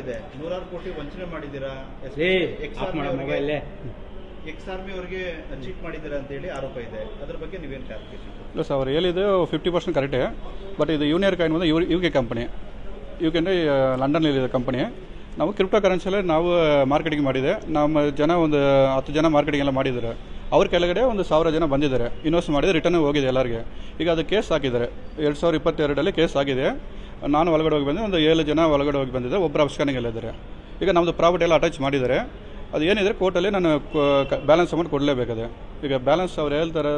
ಇದೆ. 106 ಕೋಟಿ ವಂಚನೆ ಮಾಡಿದ್ದೀರಾ, ಎಕ್ಸ್ ಆರ್ಮಿ ಅವರಿಗೆ ಚೀಟ್ ಮಾಡಿದ್ದೀರಾ ಅಂತ ಹೇಳಿ ಆರೋಪ ಇದೆ. ಅದ್ರ ಬಗ್ಗೆ ನೀವೇನು ಕ್ಲಾರಿಫಿಕೇಶನ್? ಇಲ್ಲ ಸರ್, ಅವ್ರು ಹೇಳಿದ್ದು 50% ಕರೆಕ್ಟೇ. ಬಟ್ ಇದು ಯೂನಿಯರ್ ಕಾಯಿನ್ ಬಂದು UK ಕಂಪನಿ, UK ಅಂದರೆ ಲಂಡನ್ನಲ್ಲಿದೆ ಕಂಪನಿ. ನಾವು ಕ್ರಿಪ್ಟೋ ಕರೆನ್ಸಿಯಲ್ಲೇ ನಾವು ಮಾರ್ಕೆಟಿಂಗ್ ಮಾಡಿದೆ. ನಮ್ಮ ಜನ ಒಂದು 10 ಜನ ಮಾರ್ಕೆಟಿಂಗ್ ಎಲ್ಲ ಮಾಡಿದ್ದಾರೆ. ಅವ್ರ ಕೆಳಗಡೆ ಒಂದು 1000 ಜನ ಬಂದಿದ್ದಾರೆ, ಇನ್ವೆಸ್ಟ್ ಮಾಡಿದ್ರೆ ರಿಟರ್ನ್ ಹೋಗಿದೆ ಎಲ್ಲರಿಗೆ. ಈಗ ಅದು ಕೇಸ್ ಹಾಕಿದ್ದಾರೆ. 2022 ಕೇಸ್ ಆಗಿದೆ. ನಾನು ಒಳಗಡೆ ಹೋಗಿ ಬಂದೆ, ಒಂದು 7 ಜನ ಒಳಗಡೆ ಹೋಗಿ ಬಂದಿದ್ದೆ, ಒಬ್ಬರು ಅಬ್ಸ್ಕಾನಿಂಗ್ ಇದ್ದಾರೆ. ಈಗ ನಮ್ಮದು ಪ್ರಾಪರ್ಟಿ ಎಲ್ಲ ಅಟ್ಯಾಚ್ ಮಾಡಿದ್ದಾರೆ. ಅದು ಏನಿದ್ರೆ ಕೋರ್ಟಲ್ಲಿ ನಾನು ಬ್ಯಾಲೆನ್ಸ್ ಅಮೌಂಟ್ ಕೊಡಲೇಬೇಕಾದೆ. ಈಗ ಬ್ಯಾಲೆನ್ಸ್ ಅವ್ರು ಹೇಳ್ತಾರೆ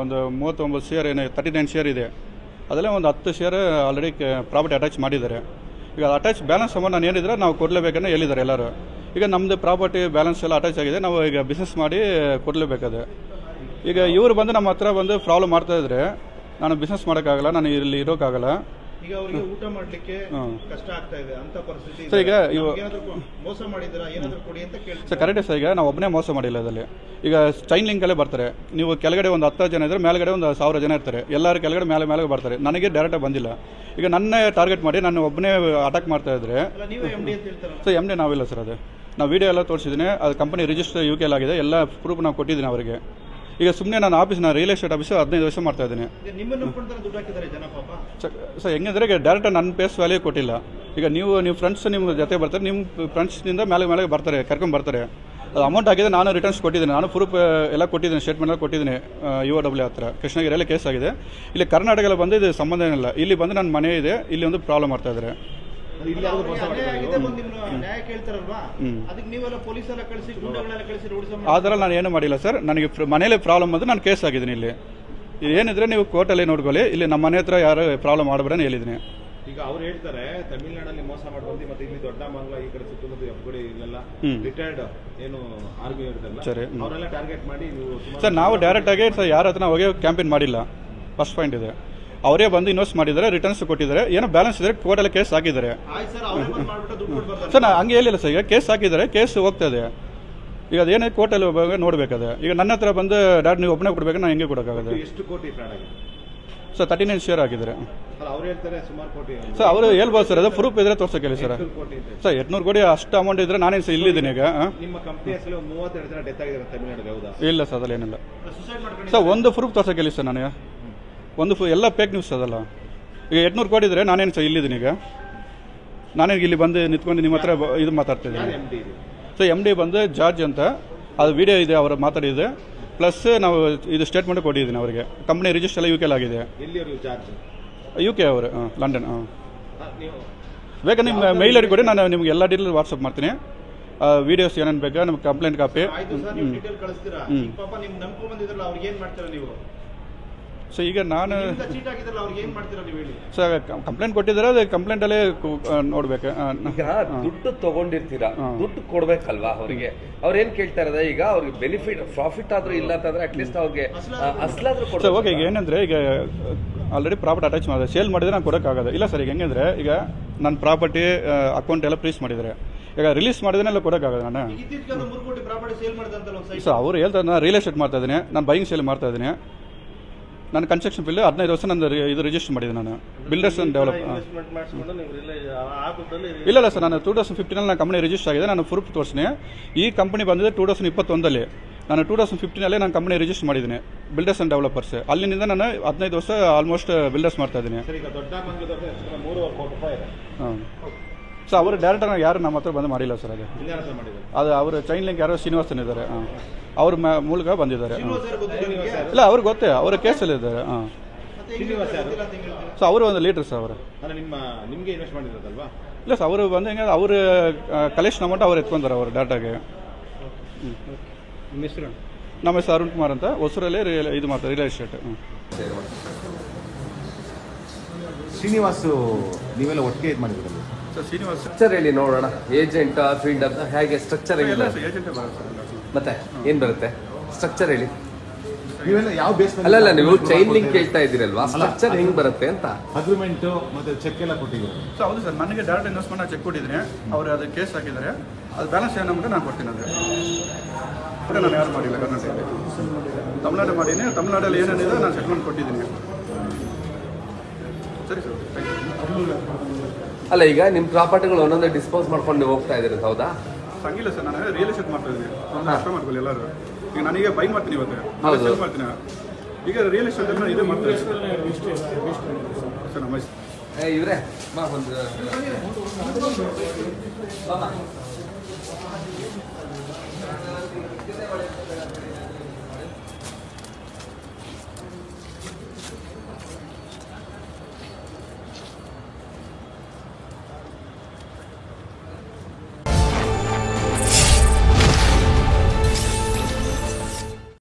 ಒಂದು 39 ಶೇರ್, 39 ಶೇರ್ ಇದೆ. ಅದೆಲ್ಲ ಒಂದು 10 ಶೇರ್ ಆಲ್ರೆಡಿ ಪ್ರಾಪರ್ಟಿ ಅಟ್ಯಾಚ್ ಮಾಡಿದ್ದಾರೆ. ಈಗ ಅಟ್ಯಾಚ್ ಬ್ಯಾಲೆನ್ಸ್ ಅಮೌಂಟ್ ನಾನು ಏನಿದ್ರೆ ನಾವು ಕೊಡಲೇಬೇಕಂತ ಹೇಳಿದ್ದಾರೆ ಎಲ್ಲರೂ. ಈಗ ನಮ್ಮದು ಪ್ರಾಪರ್ಟಿ ಬ್ಯಾಲೆನ್ಸ್ ಎಲ್ಲ ಅಟ್ಯಾಚ್ ಆಗಿದೆ, ನಾವು ಈಗ ಬಿಸ್ನೆಸ್ ಮಾಡಿ ಕೊಡಲೇಬೇಕಾದೆ. ಈಗ ಇವರು ಬಂದು ನಮ್ಮ ಹತ್ರ ಬಂದು ಪ್ರಾಬ್ಲಮ್ ಮಾಡ್ತಾ ಇದ್ರೆ ನಾನು ಬಿಸ್ನೆಸ್ ಮಾಡೋಕ್ಕಾಗಲ್ಲ, ನಾನು ಇಲ್ಲಿ ಇರೋಕ್ಕಾಗಲ್ಲ. ಈಗ ಅವರಿಗೆ ಊಟ ಮಾಡಲಿಕ್ಕೆ ಕಷ್ಟ ಆಗ್ತಾ ಇದೆ ಅಂತ ಪರಿಸ್ಥಿತಿ. ಸರ್ ಈಗ ಮೋಸ ಮಾಡಿದ್ದೀರಾ, ಏನಾದರೂ ಕೊಡಿ ಅಂತ ಕೇಳ್ತಾರೆ. ಸರ್ ಕರೆಕ್ಟ್ ಸರ್, ಈಗ ನಾವು ಒಬ್ಬನೇ ಮೋಸ ಮಾಡಿಲ್ಲ ಇದರಲ್ಲಿ. ಈಗ ಚೈನ್ ಲಿಂಕಲ್ಲೇ ಬರ್ತಾರೆ. ನೀವು ಕೆಳಗಡೆ ಒಂದು 10 ಜನ ಇದ್ರೆ ಮೇಲ್ಗಡೆ ಒಂದು 1000 ಜನ ಇರ್ತಾರೆ. ಎಲ್ಲರೂ ಕೆಳಗಡೆ ಮೇಲೆ ಬರ್ತಾರೆ. ನನಗೆ ಡೈರೆಕ್ಟಾಗಿ ಬಂದಿಲ್ಲ. ಈಗ ನನ್ನೇ ಟಾರ್ಗೆಟ್ ಮಾಡಿ ನಾನು ಒಬ್ಬನೇ ಅಟ್ಯಾಕ್ ಮಾಡ್ತಾ ಇದ್ರೆ ಸರ್, MD ನಾವಿಲ್ಲ ಸರ್. ಅದು ನಾವು ವಿಡಿಯೋ ಎಲ್ಲ ತೋರಿಸಿದ್ದೀನಿ. ಅದು ಕಂಪನಿ ರಿಜಿಸ್ಟರ್ UK ಆಗಿದೆ, ಎಲ್ಲ ಪ್ರೂಫ್ ನಾವು ಕೊಟ್ಟಿದ್ದೀನಿ ಅವರಿಗೆ. ಈಗ ಸುಮ್ಮನೆ ನಾನು ರಿಯಲ್ ಎಸ್ಟೇಟ್ ಆಫೀಸ್ 15 ವರ್ಷ ಮಾಡ್ತಾ ಇದ್ದೀನಿ. ಸರ್ ಹೆಂಗಂದ್ರೆ ಈಗ ಡೈರೆಕ್ಟ್ ನನ್ನ ಪೇಸ್ ವ್ಯಾಲ್ಯೂ ಕೊಟ್ಟಿಲ್ಲ. ಈಗ ನೀವು ಫ್ರೆಂಡ್ಸ್ ನಿಮ್ಮ ಜೊತೆ ಬರ್ತಾರೆ, ನಿಮ್ಮ ಫ್ರೆಂಡ್ಸ್ನಿಂದ ಮೇಲೆ ಬರ್ತಾರೆ, ಕರ್ಕೊಂಡು ಬರ್ತಾರೆ. ಅದು ಅಮೌಂಟ್ ಆಗಿದೆ, ನಾನು ರಿಟರ್ನ್ಸ್ ಕೊಟ್ಟಿದ್ದೀನಿ, ನಾನು ಪ್ರೂಫ್ ಎಲ್ಲ ಕೊಟ್ಟಿದ್ದೀನಿ, ಸ್ಟೇಟ್ಮೆಂಟ್ ಎಲ್ಲ ಕೊಟ್ಟಿದ್ದೀನಿ. UOW ಹತ್ರ ಕೃಷ್ಣಗಿರಿಯಲ್ಲಿ ಕೇಸ್ ಆಗಿದೆ. ಇಲ್ಲಿ ಕರ್ನಾಟಕದಲ್ಲಿ ಬಂದು ಇದು ಸಂಬಂಧ ಏನಿಲ್ಲ. ಇಲ್ಲಿ ಬಂದು ನನ್ನ ಮನೆ ಇದೆ, ಇಲ್ಲಿ ಒಂದು ಪ್ರಾಬ್ಲಮ್ ಮಾಡ್ತಾ ಇದ್ದಾರೆ. ಆದ್ರೆ ನಾನು ಏನು ಮಾಡಿಲ್ಲ ಸರ್. ನನಗೆ ಮನೇಲಿ ಪ್ರಾಬ್ಲಮ್ ಬಂದು ನಾನು ಕೇಸ್ ಆಗಿದ್ದೀನಿ. ಇಲ್ಲಿ ಏನಿದ್ರೆ ನೀವು ಕೋರ್ಟಲ್ಲಿ ನೋಡ್ಕೊಳ್ಳಿ. ಇಲ್ಲಿ ನಮ್ಮ ಮನೆ ಹತ್ರ ಯಾರು ಪ್ರಾಬ್ಲಮ್ ಮಾಡಬೇಡ ಹೇಳಿದ್ದೀನಿ. ಈಗ ಅವ್ರು ಹೇಳ್ತಾರೆ ತಮಿಳ್ನಾಡಲ್ಲಿ ಮೋಸ ಮಾಡಿ ಮತ್ತೆ ಇಲ್ಲಿ ದೊಡ್ಡ ಮಂಗಲ ಈ ಕಡೆ ಸುತ್ತಮುತ್ತ ಹೆಬ್ಬಗುಡಿ ಇಲ್ಲೆಲ್ಲ ರಿಟೈರ್ಡ್ ಏನು ಆರ್ಮಿ ಇರ್ತಾರಲ್ಲ, ಅವರೆಲ್ಲ ಟಾರ್ಗೆಟ್ ಮಾಡಿ ನೀವು ಸರ್ ನಾವು ಡೈರೆಕ್ಟ್ ಆಗಿ ಸರ್ ಯಾರ ಹತ್ರ ಹೋಗಿ ಕ್ಯಾಂಪೇನ್ ಮಾಡಿಲ್ಲ. ಫಸ್ಟ್ ಪಾಯಿಂಟ್ ಇದೆ. ಅವರೇ ಬಂದು ಇನ್ವೆಸ್ಟ್ ಮಾಡಿದ್ದಾರೆ, ರಿಟರ್ನ್ಸ್ ಕೊಟ್ಟಿದ್ದಾರೆ, ಏನೋ ಬ್ಯಾಲೆನ್ಸ್ ಇದ್ರೆ ಕೋರ್ಟಲ್ಲಿ ಕೇಸ್ ಹಾಕಿದ್ದಾರೆ ಸರ್. ಹಂಗೆ ಹೇಳಿಲ್ಲ ಸರ್. ಈಗ ಕೇಸ್ ಹಾಕಿದ್ದಾರೆ, ಕೇಸ್ ಹೋಗ್ತಾ ಇದೆ. ಈಗ ಅದೇನೇ ಕೋರ್ಟಲ್ಲಿ ನೋಡ್ಬೇಕಾದ್ರೆ ಈಗ ನನ್ನ ಹತ್ರ ಬಂದು ಡೈರೆಕ್ಟ್ ನೀವು ಒಬ್ಬನೇ ಕೊಡ್ಬೇಕು, ನಾನು ಹೆಂಗೆ ಕೊಡೋಕ್ಕಾಗತ್ತೆ? ಎಷ್ಟು ಕೋಟಿ ಸರ್ 39 ಶೇರ್ ಹಾಕಿದ್ದಾರೆ ಸರ್. ಅವರು ಹೇಳ್ಬೋದು ಸರ್, ಅದು ಪ್ರೂಫ್ ಇದ್ರೆ ತೋರ್ಸಕ್ಕೆ ಹೇಳಿ ಸರ್. ಸರ್ 800 ಕೋಟಿ ಅಷ್ಟು ಅಮೌಂಟ್ ಇದ್ರೆ ನಾನೇನು ಸರ್ ಇಲ್ಲಿದ್ದೀನಿ. ಈಗ ನಿಮ್ಮ ಕಂಪನಿ 32 ಜನ ಡೆತ್ ಆಗಿದ್ದಾರೆ ತಮಿಳ್ನಾಡು, ಹೌದಾ? ಇಲ್ಲ ಸರ್, ಅದ್ರಲ್ಲಿ ಏನಿಲ್ಲ ಸರ್. ಒಂದು ಪ್ರೂಫ್ ತೋರ್ಸಕ್ಕೆ ಹೇಳಿ ಸರ್. ನನಗೆ ಒಂದು ಎಲ್ಲ ಫೇಕ್ ನ್ಯೂಸ್ ಅದಲ್ಲ. ಈಗ 800 ಕೋಟಿ ಇದ್ರೆ ನಾನೇನು ಸರ್ ಇಲ್ಲಿದ್ದೀನಿ. ಈಗ ನಾನೇನು ಇಲ್ಲಿ ಬಂದು ನಿಂತ್ಕೊಂಡು ನಿಮ್ಮ ಹತ್ರ ಇದು ಮಾತಾಡ್ತಿದ್ದೀನಿ. ಸೊ MD ಬಂದು ಜಾರ್ಜ್ ಅಂತ, ಅದು ವಿಡಿಯೋ ಇದೆ, ಅವರು ಮಾತಾಡಿದೆ. ಪ್ಲಸ್ ನಾವು ಇದು ಸ್ಟೇಟ್ಮೆಂಟ್ ಕೊಟ್ಟಿದ್ದೀನಿ ಅವರಿಗೆ. ಕಂಪನಿ ರಿಜಿಸ್ಟರ್ ಎಲ್ಲ UK ಆಗಿದೆ. UK ಅವರು ಲಂಡನ್. ಬೇಕಾದ್ರೆ ನಿಮ್ಮ ಮೇಲ್ ಐಡಿ ಕೊಡಿ, ನಾನು ನಿಮ್ಗೆ ಎಲ್ಲ ಡೀಟೇಲ್ ವಾಟ್ಸಪ್ ಮಾಡ್ತೀನಿ. ವಿಡಿಯೋಸ್ ಏನೇನು ಬೇಕಾ, ನಮ್ಗೆ ಕಂಪ್ಲೇಂಟ್ ಕಾಪಿ. ಸೊ ಈಗ ನಾನು ಸರ್ ಕಂಪ್ಲೇಂಟ್ ಕೊಟ್ಟಿದ್ದಾರೆ, ಅದು ಕಂಪ್ಲೇಂಟಲ್ಲೇ ನೋಡ್ಬೇಕು. ಈಗ ದುಡ್ಡು ತಗೊಂಡಿರ್ತೀರಾ, ದುಡ್ಡು ಕೊಡ್ಬೇಕಲ್ವಾ ಅವರಿಗೆ? ಅವ್ರು ಏನ್ ಕೇಳ್ತಾ ಇರೋದ? ಈಗ ಅವ್ರಿಗೆ ಬೆನಿಫಿಟ್ ಪ್ರಾಫಿಟ್ ಆದ್ರೂ ಇಲ್ಲ ಅಂತಂದ್ರೆ ಅಟ್ಲೀಸ್ಟ್ ಅವ್ರಿಗೆ ಅಸ್ಲಾದ್ರೂ ಕೊಡ್ತಾರೆ. ಓಕೆ, ಈಗ ಏನಂದ್ರೆ ಈಗ ಆಲ್ರೆಡಿ ಪ್ರಾಪರ್ಟಿ ಅಟ್ಯಾಚ್ ಮಾಡಿದ್ರೆ ಸೇಲ್ ಮಾಡಿದ್ರೆ ನಾನು ಕೊಡೋಕ್ಕಾಗಲ್ಲ. ಇಲ್ಲ ಸರ್, ಈಗ ಹೆಂಗಂದ್ರೆ ಈಗ ನನ್ನ ಪ್ರಾಪರ್ಟಿ ಅಕೌಂಟ್ ಎಲ್ಲ ಫ್ರೀಸ್ ಮಾಡಿದ್ದಾರೆ. ಈಗ ರಿಲೀಸ್ ಮಾಡಿದ್ರೆ ಕೊಡೋಕ್ಕಾಗಲ್ಲ ನಾನು. ಸೊ ಅವ್ರು ಹೇಳ್ತಾರೆ ನಾನು ರಿಯಲ್ ಎಸ್ಟೇಟ್ ಮಾಡ್ತಾ ಇದ್ದೀನಿ, ನಾನು ಬೈಯಿಂಗ್ ಸೇಲ್ ಮಾಡ್ತಾ ಇದ್ದೀನಿ. ನಾನು ಕನ್ಸ್ಟ್ರಕ್ಷನ್ ಫೀಲ್ಡ್ 15 ವರ್ಷ ನಾನು ಇದು ರಿಜಿಸ್ಟರ್ ಮಾಡಿದ್ದೀನಿ. ನಾನು ಬಿಲ್ಡರ್ಸ್ ಅಂಡ್ ಡೆವಲಪ್ ಇಲ್ಲ ಸರ್. ನಾನು 2015 ನಾನು ಕಂಪನಿ ರಿಜಿಸ್ಟರ್ ಆಗಿದೆ. ನಾನು ಪ್ರೂಫ್ ತೋರಿಸ್ತೀನಿ. ಈ ಕಂಪನಿ ಬಂದಿದೆ 2021. ನಾನು 2015 ನಾನು ಕಂಪನಿ ರಿಜಿಸ್ಟರ್ ಮಾಡಿದ್ದೀನಿ, ಬಿಲ್ಡರ್ಸ್ ಅಂಡ್ ಡೆವಲಪರ್ಸ್. ಅಲ್ಲಿಂದ ನಾನು 15 ವರ್ಷ ಆಲ್ಮೋಸ್ಟ್ ಬಿಲ್ಡರ್ಸ್ ಮಾಡ್ತಾ ಇದ್ದೀನಿ. ಸೊ ಅವರು ಡೈರೆಕ್ಟ್ ಯಾರು ನಮ್ಮ ಹತ್ರ ಬಂದು ಮಾಡಿಲ್ಲ ಸರ್. ಅದು ಅವರು ಚೈನ್ ಲಿಂಕ್ ಯಾರೋ ಶ್ರೀನಿವಾಸನ್ ಇದ್ದಾರೆ, ಅವ್ರ ಮೂಲಕ ಬಂದಿದ್ದಾರೆ. ಇಲ್ಲ ಅವ್ರಿಗೆ ಗೊತ್ತೇ, ಅವರ ಕೇಸಲ್ಲಿ ಇದ್ದಾರೆ. ಸೊ ಅವರು ಒಂದು ಲೀಡರ್ ಸರ್. ಅವರು ಇಲ್ಲ ಸರ್, ಅವರು ಬಂದು ಹೆಂಗೆ ಅವ್ರ ಕಲೆಕ್ಷನ್ ಅಮೌಂಟ್ ಅವ್ರು ಎತ್ಕೊಂತಾರೆ ಅವರು ಡೈರೆಕ್ಟಾಗಿ. ನಮ್ಮ ಹೆಸರು ಅರುಣ್ ಕುಮಾರ್ ಅಂತ, ಹೊಸೂರಲ್ಲಿ ಇದು ಮಾಡ್ತಾರೆ ರಿಯಲ್ ಎಸ್ಟೇಟ್. ಶ್ರೀನಿವಾಸ್ ನೀವೆಲ್ಲ ಒಟ್ಟಿಗೆ ಇದು ಮಾಡಿದ್ರಲ್ಲ ಸರ್? ಶ್ರೀನಿವಾಸ್ ಸ್ಟ್ರಕ್ಚರ್ ಹೇಳಿ ನೋಡೋಣ. ಏಜೆಂಟ್ ಫೀಲ್ಡ್ ಅಂತ ಹೇಗೆ ಸ್ಟ್ರಕ್ಚರ್ ಹೇಳಿ ಮತ್ತೆ ಏನ್ ಬರುತ್ತೆ ಸ್ಟ್ರಕ್ಚರ್ ಹೇಳಿ. ಯಾವ ಬೇಸ್ ಅಲ್ಲ ನೀವು ಚೈನ್ ಲಿಂಕ್ ಕೇಳ್ತಾ ಇದ್ದೀರಲ್ವಾ, ಸ್ಟ್ರಕ್ಚರ್ ಹೆಂಗ್ ಬರುತ್ತೆ ಅಂತ. ಅಗ್ರಿಮೆಂಟ್ ಮತ್ತೆ ಚೆಕ್ ಎಲ್ಲ ಕೊಟ್ಟಿದ್ದೀವಿ. ಸೊ ಹೌದು ಸರ್, ನನಗೆ ಡೈರೆಕ್ಟ್ ಇನ್ವೆಸ್ಟ್ಮೆಂಟ್ ಚೆಕ್ ಕೊಟ್ಟಿದ್ದೀನಿ. ಅವ್ರು ಅದು ಕೇಸ್ ಹಾಕಿದ್ದಾರೆ, ಅದು ಬ್ಯಾಲೆನ್ಸ್ ಏನಂದ್ರೆ ನಾನು ಕೊಡ್ತೀನಿ. ಅದು ನಾನು ಯಾರು ಮಾಡಿಲ್ಲ ಕರ್ನಾಟಕದಲ್ಲಿ, ತಮಿಳ್ನಾಡು ಮಾಡೀನಿ. ತಮಿಳ್ನಾಡಲ್ಲಿ ಏನೇನಿದೆ ನಾನು ಸೆಟ್ಲ್ಮೆಂಟ್ ಕೊಟ್ಟಿದ್ದೀನಿ. ಸರಿ ಸರ್, ಥ್ಯಾಂಕ್ ಯು. ಅಲ್ಲ ಈಗ ನಿಮ್ಮ ಪ್ರಾಪರ್ಟಿಗಳು ಒಂದೊಂದೇ ಡಿಸ್ಪೋಸ್ ಮಾಡ್ಕೊಂಡು ನೀವು ಹೋಗ್ತಾ ಇದ್ದೀರಿ ಹೌದಾ? ಹಂಗಿಲ್ಲ ಸರ್, ನಾನು ರಿಯಲ್ ಎಸ್ಟೇಟ್ ಮಾಡ್ತಾ ಇದ್ದೀನಿ. ಒಂದು ಅರ್ಥ ಮಾಡ್ಕೊಳ್ಳಿ ಎಲ್ಲರೂ. ಈಗ ನಾನೀಗ ಬೈ ಮಾಡ್ತೀನಿ ಇವತ್ತು, ಸೇಲ್ ಮಾಡ್ತೀನಿ. ಈಗ ರಿಯಲ್ ಎಸ್ಟೇಟ್ ನಾನು ಇದೇ ಮಾಡ್ತಾ ಇದ್ದೀನಿ ಸರ್. ನಮಸ್ತೆ ಇವರೇ